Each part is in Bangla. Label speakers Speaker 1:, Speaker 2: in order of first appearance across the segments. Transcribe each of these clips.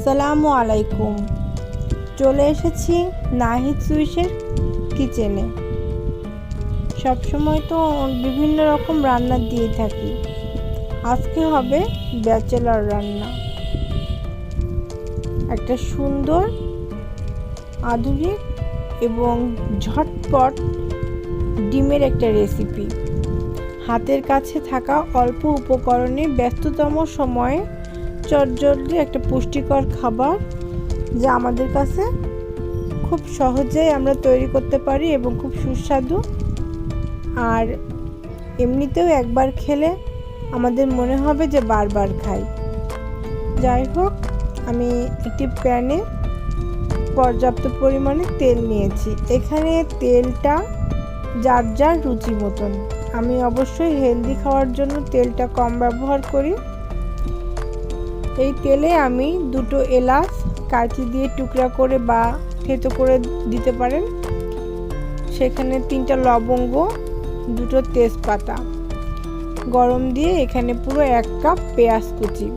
Speaker 1: আসসালামু আলাইকুম। চলে এসেছি নাহিদ সুইসের কিচেনে। সবসময় তো বিভিন্ন রকম রান্না দিয়ে থাকি, আজকে হবে ব্যাচেলর রান্না। একটা সুন্দর, আধুনিক এবং ঝটপট ডিমের একটা রেসিপি। হাতের কাছে থাকা অল্প উপকরণে ব্যস্ততম সময়ে চটজলদি একটা পুষ্টিকর খাবার, যা আমাদের কাছে খুব সহজেই আমরা তৈরি করতে পারি এবং খুব সুস্বাদু। আর এমনিতেও একবার খেলে আমাদের মনে হবে যে বারবার খাই। যাই হোক, আমি একটি প্যানে পর্যাপ্ত পরিমাণে তেল নিয়েছি। এখানে তেলটা যার যার রুচি মতন। আমি অবশ্যই হেলদি খাওয়ার জন্য তেলটা কম ব্যবহার করি। এই তেলে আমি 2টো এলাচ কাঁচি দিয়ে টুকরা করে বা থেতো করে দিতে পারেন, সেখানে 3টা লবঙ্গ, 2টো তেজপাতা গরম দিয়ে এখানে পুরো 1 কাপ পেঁয়াজ কুচি।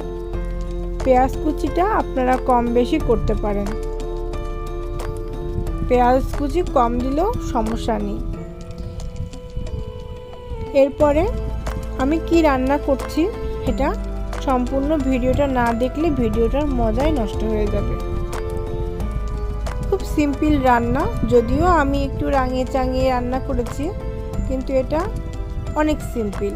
Speaker 1: পেঁয়াজ কুচিটা আপনারা কম বেশি করতে পারেন, পেঁয়াজ কুচি কম দিলেও সমস্যা নেই। এরপরে আমি কি রান্না করছি সেটা সম্পূর্ণ ভিডিওটা না দেখলে ভিডিওটার মজাই নষ্ট হয়ে যাবে। খুব সিম্পল রান্না, যদিও আমি একটু রাঙিয়ে চাঙিয়ে রান্না করেছি, কিন্তু এটা অনেক সিম্পল।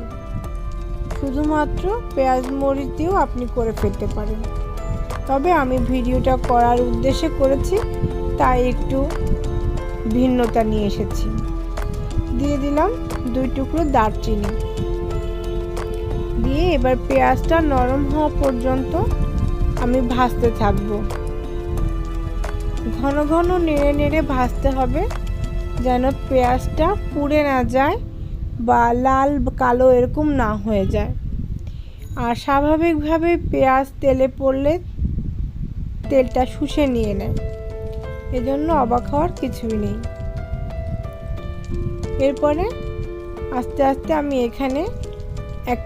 Speaker 1: শুধুমাত্র পেঁয়াজ মরিচ দিয়েও আপনি করে ফেলতে পারেন, তবে আমি ভিডিওটা করার উদ্দেশ্যে করেছি, তাই একটু ভিন্নতা নিয়ে এসেছি। দিয়ে দিলাম 2 টুকরো দারচিনি দিয়ে এবার পেঁয়াজটা নরম হওয়া পর্যন্ত আমি ভাজতে থাকব। ঘন ঘন নেড়ে নেড়ে ভাজতে হবে, যেন পেঁয়াজটা পুড়ে না যায় বা লাল কালো এরকম না হয়ে যায়। আর স্বাভাবিকভাবে পেঁয়াজ তেলে পড়লে তেলটা শুষে নিয়ে নেয়, এজন্য অবাক হওয়ার কিছুই নেই। এরপরে আস্তে আস্তে আমি এখানে 1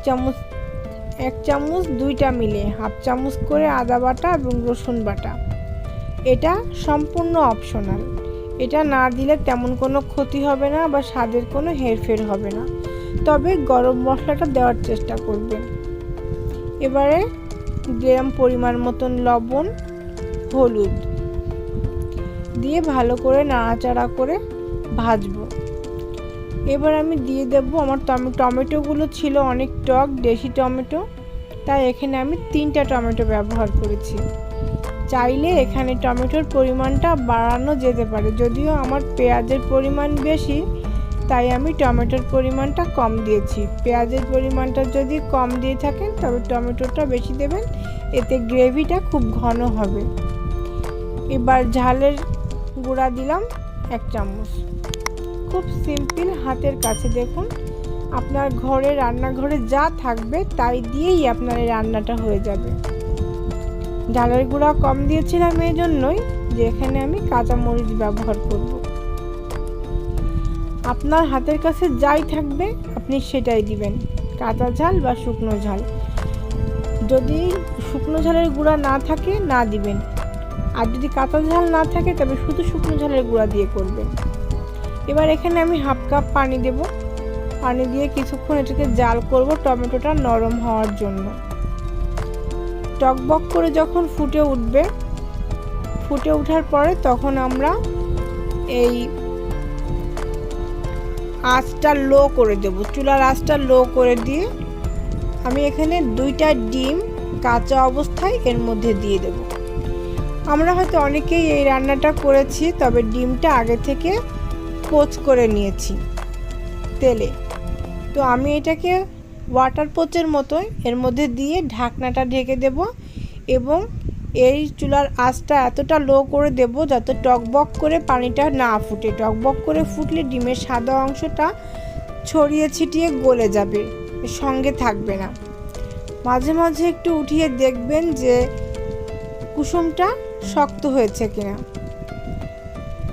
Speaker 1: চামচ 2টা মিলে 1/2 চামচ করে আদা বাটা এবং রসুন বাটা। এটা সম্পূর্ণ অপশনাল, এটা না দিলে তেমন কোনো ক্ষতি হবে না বা স্বাদের কোনো হেরফের হবে না, তবে গরম মশলাটা দেওয়ার চেষ্টা করবেন। এবারে দিলাম পরিমাণ মতন লবণ, হলুদ দিয়ে ভালো করে নাড়াচাড়া করে ভাজবো। এবার আমি দিয়ে দেব, আমার টমেটোগুলো ছিল অনেক টক দেশি টমেটো, তাই এখানে আমি 3টা টমেটো ব্যবহার করেছি। চাইলে এখানে টমেটোর পরিমাণটা বাড়ানো যেতে পারে, যদিও আমার পেঁয়াজের পরিমাণ বেশি, তাই আমি টমেটোর পরিমাণটা কম দিয়েছি। পেঁয়াজের পরিমাণটা যদি কম দিয়ে থাকেন তবে টমেটোটা বেশি দেবেন, এতে গ্রেভিটা খুব ঘন হবে। এবার ঝালের গুঁড়া দিলাম 1 চামচ। খুব সিম্পল, হাতের কাছে। দেখুন, আপনার ঘরে রান্নাঘরে যা থাকবে তাই দিয়েই আপনার এই রান্নাটা হয়ে যাবে। ঝালের গুঁড়া কম দিয়েছিলাম এই জন্যই যে এখানে আমি কাঁচা মরিচ ব্যবহার করব। আপনার হাতের কাছে যাই থাকবে আপনি সেটাই দিবেন, কাঁচা ঝাল বা শুকনো ঝাল। যদি শুকনো ঝালের গুঁড়া না থাকে না দিবেন, আর যদি কাঁচা ঝাল না থাকে তবে শুধু শুকনো ঝালের গুঁড়া দিয়ে করবেন। এবার এখানে আমি 1/2 কাপ পানি দেব। পানি দিয়ে কিছুক্ষণ এটাকে জাল করব টমেটোটা নরম হওয়ার জন্য। টকবক করে যখন ফুটে উঠবে, ফুটে ওঠার পরে তখন আমরা এই আঁচটা লো করে দেব। চুলার আঁচটা লো করে দিয়ে আমি এখানে 2টা ডিম কাঁচা অবস্থায় এর মধ্যে দিয়ে দেব। আমরা হয়তো অনেকেই এই রান্নাটা করেছি, তবে ডিমটা আগে থেকে পোচ করে নিয়েছি তেলে। তো আমি এটাকে ওয়াটার পোচের মতোই এর মধ্যে দিয়ে ঢাকনাটা ঢেকে দেব এবং এই চুলার আঁচটা এতটা লো করে দেব যাতে টকবক করে পানিটা না ফুটে। টকবক করে ফুটলে ডিমের সাদা অংশটা ছড়িয়ে ছিটিয়ে গলে যাবে, সঙ্গে থাকবে না। মাঝে মাঝে একটু উঠিয়ে দেখবেন যে কুসুমটা শক্ত হয়েছে কিনা।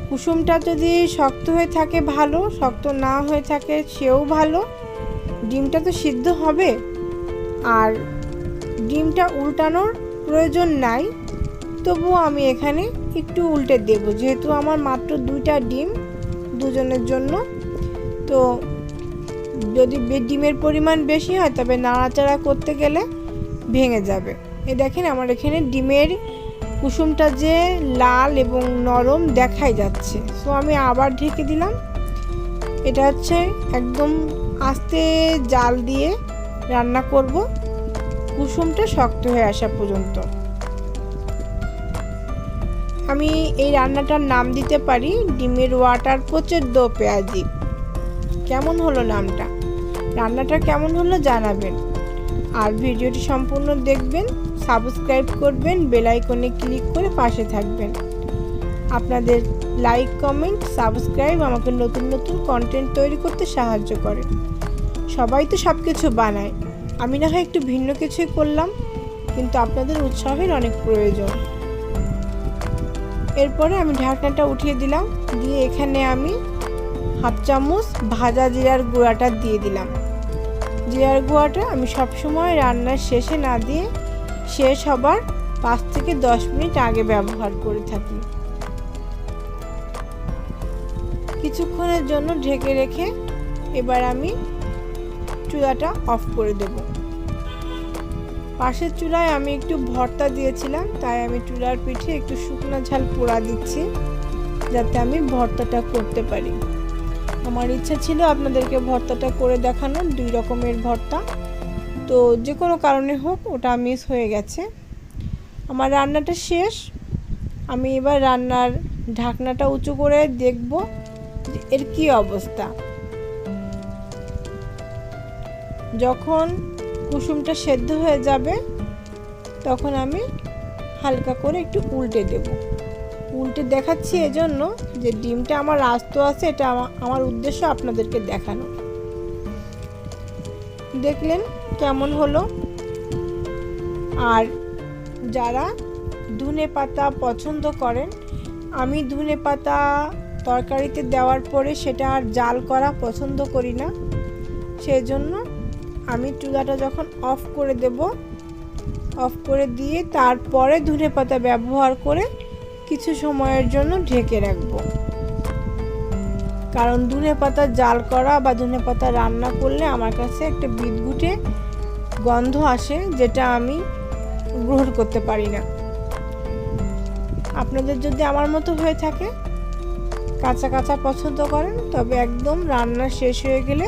Speaker 1: কুসুমটা যদি শক্ত হয়ে থাকে ভালো, শক্ত না হয়ে থাকে সেও ভালো। ডিমটা তো সিদ্ধ হবে, আর ডিমটা উল্টানোর প্রয়োজন নাই, তবুও আমি এখানে একটু উল্টে দেব, যেহেতু আমার মাত্র 2টা ডিম দুজনের জন্য। তো যদি ডিমের পরিমাণ বেশি হয় তবে নাড়াচাড়া করতে গেলে ভেঙে যাবে। এই দেখেন আমার এখানে ডিমের কুসুমটা যে লাল এবং নরম দেখাই যাচ্ছে। সো আমি আবার ঢেকে দিলাম। এটা হচ্ছে একদম আস্তে জাল দিয়ে রান্না করব, কুসুমটা শক্ত হয়ে আসা পর্যন্ত। আমি এই রান্নাটার নাম দিতে পারি ডিমের ওয়াটার পোচের দো পেঁয়াজি। কেমন হলো নামটা? রান্নাটা কেমন হলো জানাবেন, আর ভিডিওটি সম্পূর্ণ দেখবেন, সাবস্ক্রাইব করবেন, বেল আইকনে ক্লিক করে পাশে থাকবেন। আপনাদের লাইক, কমেন্ট, সাবস্ক্রাইব আমাকে নতুন নতুন কন্টেন্ট তৈরি করতে সাহায্য করে। সবাই তো সব কিছু বানায়, আমি না হয় একটু ভিন্ন কিছুই করলাম, কিন্তু আপনাদের উৎসাহের অনেক প্রয়োজন। এরপরে আমি ঢাকনাটা উঠিয়ে দিলাম, দিয়ে এখানে আমি হাফ চামচ ভাজা জিরার গুঁড়াটা দিয়ে দিলাম। জিরার গুঁড়াটা আমি সবসময় রান্নার শেষে না দিয়ে শেষ হবার 5 থেকে 10 মিনিট আগে ব্যবহার করে থাকি। কিছুক্ষণের জন্য ঢেকে রেখে এবার আমি চুলাটা অফ করে দেব। পাশের চুলায় আমি একটু ভর্তা দিয়েছিলাম, তাই আমি চুলার পিঠে একটু শুকনো ঝাল পোড়া দিচ্ছি, যাতে আমি ভর্তাটা করতে পারি। আমার ইচ্ছা ছিল আপনাদেরকে ভর্তাটা করে দেখানোর, 2 রকমের ভর্তা, তো যে কোনো কারণে হোক ওটা মিস হয়ে গেছে। আমার রান্নাটা শেষ। আমি এবার রান্নার ঢাকনাটা উঁচু করে দেখব যে এর কি অবস্থা। যখন কুসুমটা সেদ্ধ হয়ে যাবে তখন আমি হালকা করে একটু উল্টে দেব। উল্টে দেখাচ্ছি এজন্য যে ডিমটা আমার আস্ত আছে, এটা আমার উদ্দেশ্য আপনাদেরকে দেখানো। দেখলেন কেমন হলো? আর যারা ধনেপাতা পছন্দ করেন, আমি ধনেপাতা তরকারিতে দেওয়ার পরে সেটা আর জাল করা পছন্দ করি না, সেজন্য আমি চুলাটা যখন অফ করে দেব, অফ করে দিয়ে তারপরে ধনেপাতা ব্যবহার করে কিছু সময়ের জন্য ঢেকে রাখব। কারণ ধনেপাতা জাল করা বা ধনেপাতা রান্না করলে আমার কাছে একটা বিদঘুটে গন্ধ আসে, যেটা আমি গ্রহণ করতে পারি না। আপনাদের যদি আমার মতো হয়ে থাকে, কাঁচা কাঁচা পছন্দ করেন, তবে একদম রান্না শেষ হয়ে গেলে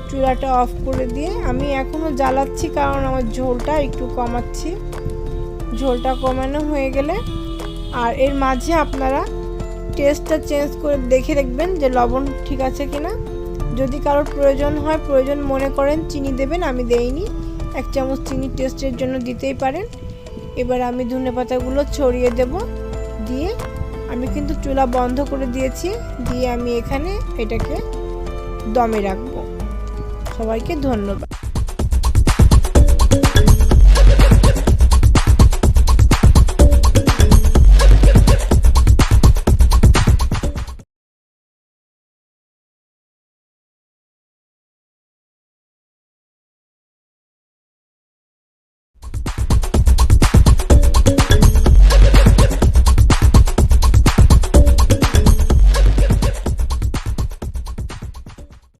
Speaker 1: চুলাটা অফ করে দিয়ে আমি এখনও জ্বালাচ্ছি, কারণ আমার ঝোলটা একটু কমাচ্ছি। ঝোলটা কমানো হয়ে গেলে আর এর মাঝে আপনারা টেস্টটা চেঞ্জ করে দেখে দেখবেন যে লবণ ঠিক আছে কিনা। যদি কারোর প্রয়োজন হয়, প্রয়োজন মনে করেন, চিনি দেবেন, আমি দেইনি। 1 চামচ চিনি টেস্টের জন্য দিতেই পারেন। এবার আমি ধনেপাতাগুলো ছড়িয়ে দেব, দিয়ে আমি কিন্তু চুলা বন্ধ করে দিয়েছি, দিয়ে আমি এখানে এটাকে দমে রাখবো। সবাইকে ধন্যবাদ।